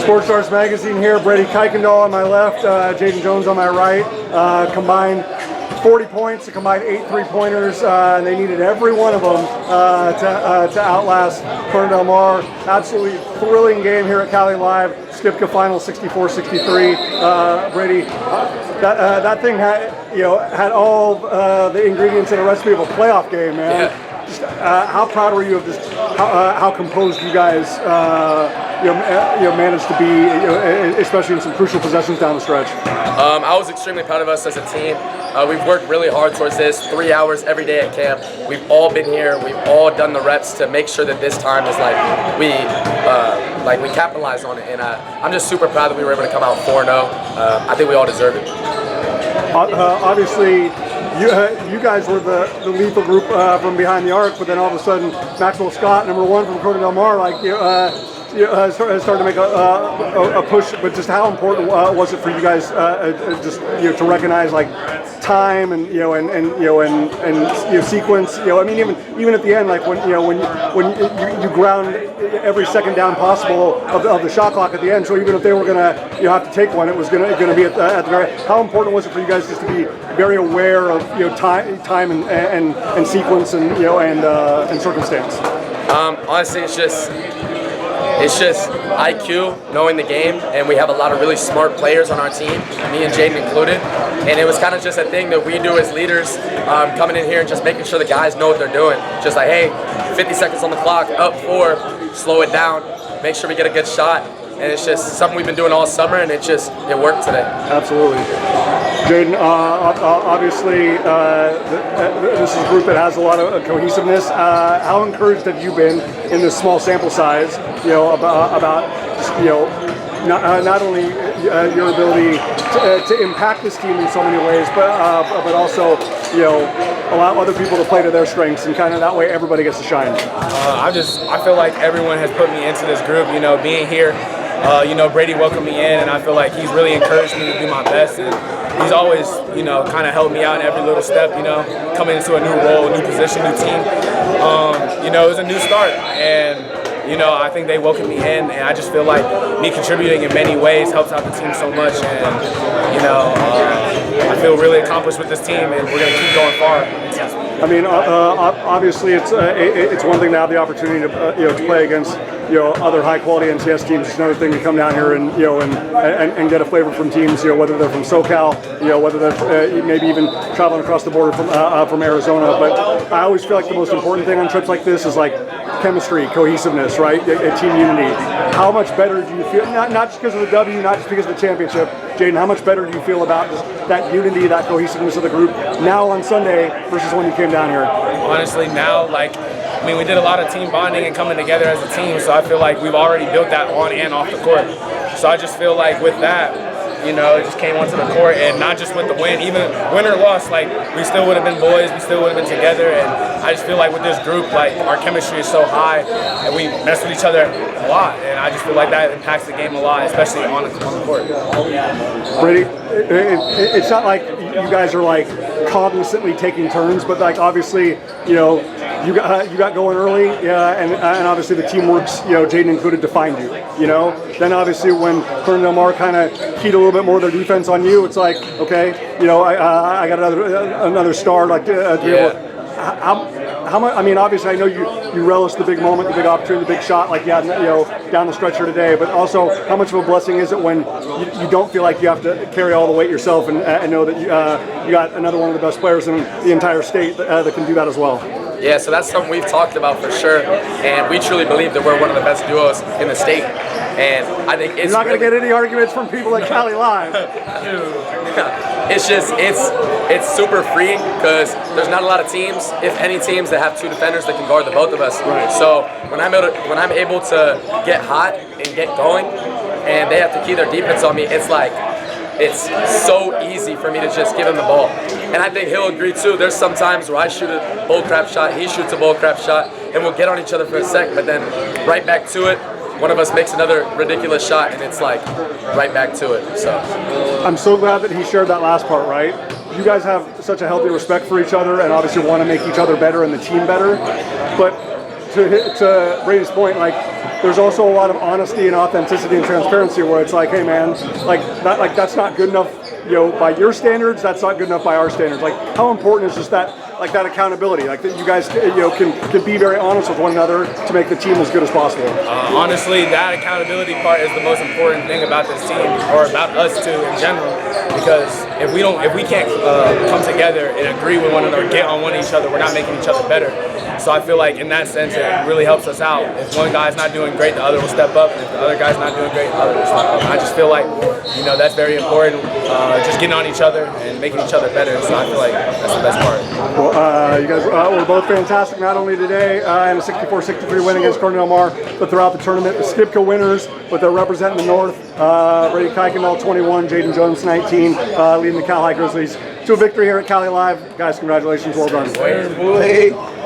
Sports Stars Magazine here. Brayde Kuykendall on my left, Jaiden Jones on my right. Combined 40 points, combined 8 3-pointers, and they needed every one of them to outlast Corona Del Mar. Absolutely thrilling game here at Cali Live. SCIBCA final 64-63. Brayde, that thing had all the ingredients in a recipe of a playoff game, man. Yeah. Just, how proud were you of just how composed you guys managed to be, especially in some crucial possessions down the stretch? I was extremely proud of us as a team. We've worked really hard towards this, 3 hours every day at camp. We've all been here. We've all done the reps to make sure that this time is we capitalized on it. And I'm just super proud that we were able to come out 4-0. I think we all deserve it. Obviously, you guys were the lethal group from behind the arc, but then all of a sudden, Maxwell Scott, number 1 from Corona Del Mar, started to make a push. But just how important was it for you guys to recognize time and sequence? I mean, even at the end, when you ground every second down possible of the shot clock at the end. So even if they were gonna have to take one, it was gonna be at the very. How important was it for you guys just to be very aware of time and sequence and circumstance? Honestly, it's just IQ, knowing the game, and we have a lot of really smart players on our team, me and Jaiden included, and it was kind of just a thing that we do as leaders, coming in here and just making sure the guys know what they're doing. Just like, hey, 50 seconds on the clock, up 4, slow it down, make sure we get a good shot, and it's just something we've been doing all summer, and it worked today. Absolutely. Jaiden, obviously, this is a group that has a lot of cohesiveness. How encouraged have you been in this small sample size, about not only your ability to impact this team in so many ways, but also allow other people to play to their strengths, and kind of that way everybody gets to shine. I feel like everyone has put me into this group. Being here, Brayde welcomed me in, and I feel like he's really encouraged me to do my best. And he's always, kind of helped me out in every little step, coming into a new role, new position, new team. It was a new start, and I think they welcomed me in, and I just feel like me contributing in many ways helps out the team so much. And I feel really accomplished with this team, and we're going to keep going far. I mean, obviously, it's one thing to have the opportunity to play against other high quality NCS teams. It's another thing to come down here and and get a flavor from teams, whether they're from SoCal, whether they're maybe even traveling across the border from Arizona. But I always feel like the most important thing on trips like this is chemistry, cohesiveness, right? Team unity. How much better do you feel? Not just because of the W, not just because of the championship, Jaiden. How much better do you feel about just that unity, that cohesiveness of the group now on Sunday versus when you came down here? Honestly, now, we did a lot of team bonding and coming together as a team, so I feel like we've already built that on and off the court. So I just feel like with that, it just came onto the court, and not just with the win, even win or loss, we still would have been boys, we still would have been together, and I just feel like with this group, our chemistry is so high, and we mess with each other a lot, and I just feel like that impacts the game a lot, especially on the court. Brayde, it's not like you guys are cognizantly taking turns, but obviously, you got going early, and obviously the team works, Jaiden included, to find you. Then obviously when Corona Del Mar kind of keyed a little bit more of their defense on you, it's okay, I got another star to be able. How much? I mean, obviously, I know you relish the big moment, the big opportunity, the big shot, down the stretch here today. But also, how much of a blessing is it when you don't feel like you have to carry all the weight yourself, and know that you got another one of the best players in the entire state that can do that as well? Yeah, so that's something we've talked about for sure, and we truly believe that we're one of the best duos in the state. And I think it's you're not going to get any arguments from people at Cali Live. It's super freeing because there's not a lot of teams, if any teams, that have 2 defenders that can guard the both of us. Right. So when I'm able to get hot and get going, and they have to key their defense on me, it's so easy for me to just give him the ball. And I think he'll agree too. There's some times where I shoot a bullcrap shot, he shoots a bullcrap shot, and we'll get on each other for a sec, but then right back to it. One of us makes another ridiculous shot, and it's right back to it. So I'm so glad that he shared that last part, right? You guys have such a healthy respect for each other, and obviously want to make each other better and the team better. But to Brayde's point, there's also a lot of honesty and authenticity and transparency where it's like, hey man, that's not good enough, by your standards, that's not good enough by our standards. Like, how important is just that accountability, like that you guys can be very honest with one another to make the team as good as possible? Honestly, that accountability part is the most important thing about this team, or about us too in general, because if we can't come together and agree with one another, get on one each other, we're not making each other better. So I feel like in that sense it really helps us out. If one guy's not doing great, the other will step up, and if the other guy's not doing great, the other will step up. I just feel like that's very important, just getting on each other and making each other better. So I feel like that's the best part. Well, you guys were both fantastic, not only today in a 64-63 win against Cornell Mar, but throughout the tournament. The SCIBCA winners, but they're representing the North. Brayde Kuykendall 21, Jaiden Jones 19, leading the Cal High Grizzlies to a victory here at Cali Live. Guys, congratulations, well done.